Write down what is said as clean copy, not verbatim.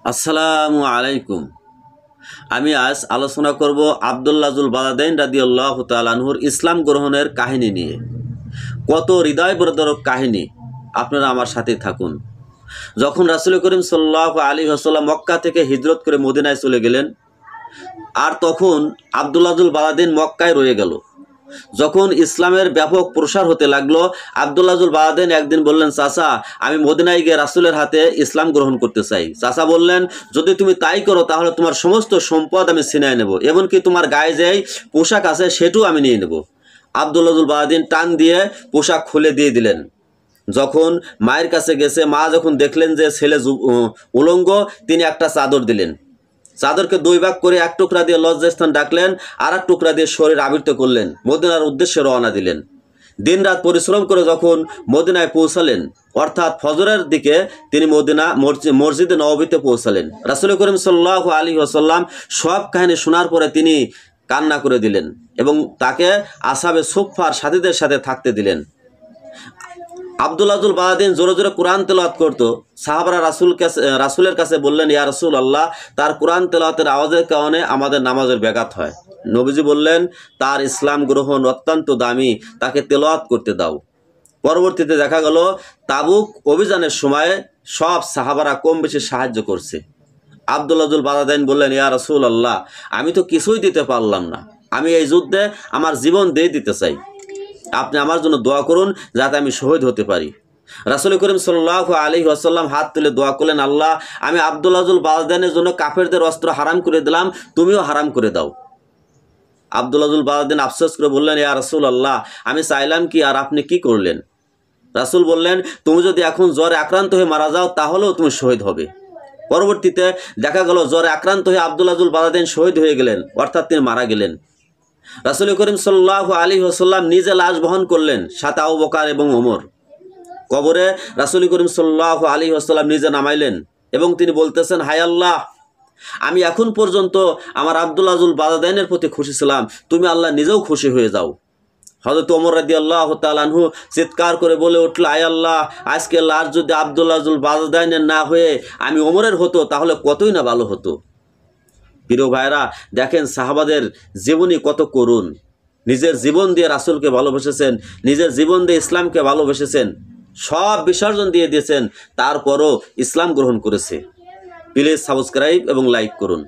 আসসালামু আলাইকুম। আমি আজ আলোচনা করব আব্দুল্লাহুল বাদাদাইন রাদিয়াল্লাহু তাআলা আনহুর ইসলাম গ্রহণের কাহিনী নিয়ে। কত হৃদয়বিদারক কাহিনী, আপনারা আমার সাথে থাকুন। যখন রাসূল করিম সাল্লাল্লাহু আলাইহি ওয়াসাল্লাম মক্কা থেকে হিজরত করে মদিনায় চলে গেলেন, আর তখন আব্দুল্লাহুল বাদাদাইন মক্কায় রয়ে গেল। যখন ইসলামের ব্যাপক প্রসার হতে লাগলো, আব্দুল্লাহুল বাদাদাইন একদিন বললেন, চাচা, আমি মদিনায় গিয়ে রাসূলের হাতে ইসলাম গ্রহণ করতে চাই। চাচা বললেন, যদি তুমি তাই করো তাহলে তোমার সমস্ত সম্পদ আমি ছিনিয়ে নেব, এমনকি তোমার গায়ে যেই পোশাক আছে সেটাও আমি নিয়ে নেব। আব্দুল্লাহুল বাদাদাইন টান দিয়ে পোশাক খুলে দিয়ে দিলেন। যখন মায়ের কাছে গেছে, মা যখন দেখলেন যে ছেলে উলঙ্গ, তিনি একটা চাদর দিলেন। চাদরকে দুই ভাগ করে এক টুকরা দিয়ে লজ্জাস্থান ডাকলেন, আর এক টুকরা দিয়ে শরীর আবৃত করলেন, মদিনার উদ্দেশ্যে রওনা দিলেন। দিন রাত পরিশ্রম করে যখন মদিনায় পৌঁছালেন, অর্থাৎ ফজরের দিকে তিনি মসজিদে নববীতে পৌঁছালেন। রাসূল করিম সাল্লাল্লাহু আলাইহি ওয়াসাল্লাম সব কাহিনী শোনার পরে তিনি কান্না করে দিলেন এবং তাকে আসহাবে সুফফার সাথীদের সাথে থাকতে দিলেন। আব্দুল্লাহুল বাদাদাইন জোরে জোরে কোরআন তেলাওয়াত করতো। সাহাবারা রাসূলের কাছে বললেন, ইয়া রাসূলুল্লাহ, তার কোরআন তেলাওয়াতের আওয়াজের কারণে আমাদের নামাজের ব্যাঘাত হয়। নবীজি বললেন, তার ইসলাম গ্রহণ অত্যন্ত দামি, তাকে তেলাওয়াত করতে দাও। পরবর্তীতে দেখা গেল তাবুক অভিযানের সময় সব সাহাবারা কম বেশি সাহায্য করছে। আব্দুল্লাহুল বাদাদাইন বললেন, ইয়া রাসূলুল্লাহ, আমি তো কিছুই দিতে পারলাম না, আমি এই যুদ্ধে আমার জীবন দিয়ে দিতে চাই, আপনি আমার জন্য দোয়া করুন যাতে আমি শহীদ হতে পারি। রাসূল করিম সাল্লাল্লাহু আলাইহি ওয়াসাল্লাম হাত তুলে দোয়া করলেন, আল্লাহ, আমি আব্দুল্লাহুল বাদাদাইনের জন্য কাফেরদের অস্ত্র হারাম করে দিলাম, তুমিও হারাম করে দাও। আব্দুল্লাহুল বাদাদাইন আফসোস করে বললেন, ইয়া রাসূলুল্লাহ, আমি চাইলাম কি আর আপনি কি করলেন? রাসূল বললেন, তুমি যদি এখন জ্বরে আক্রান্ত হয়ে মারা যাও তাহলেও তুমি শহীদ হবে। পরবর্তীতে দেখা গেল জ্বরে আক্রান্ত হয়ে আব্দুল্লাহুল বাদাদাইন শহীদ হয়ে গেলেন, অর্থাৎ তিনি মারা গেলেন। রাসূল করিম সাল্লাল্লাহু আলাইহি ওয়াসাল্লাম নিজে লাশ বহন করলেন, সাথে আবু বকর এবং ওমর। কবরে রাসূল করিম সাল্লাল্লাহু আলাইহি ওয়াসাল্লাম নিজে নামাইলেন এবং তিনি বলতেছেন, হায় আল্লাহ, আমি এখন পর্যন্ত আমার আব্দুল্লাহুল বাদাদাইনের প্রতি খুশি ছিলাম, তুমি আল্লাহ নিজেও খুশি হয়ে যাও। হযরত ওমর রাদিয়াল্লাহু তাআলা আনহু চিৎকার করে বলে উঠল, আয় আল্লাহ, আজকে লাশ যদি আব্দুল্লাহুল বাদাদাইনের না হয়ে আমি ওমরের হতো তাহলে কতই না ভালো হতো। প্রিয় ভাইরা, দেখেন সাহাবাদের জীবনী কত করুণ। নিজের জীবন দিয়ে রাসূলকে ভালোবেসেছেন, নিজের জীবন দিয়ে ইসলামকে ভালোবেসেছেন, সব বিসর্জন দিয়ে দিয়েছেন, তারপরও ইসলাম গ্রহণ করেছে। প্লিজ সাবস্ক্রাইব এবং লাইক করুন।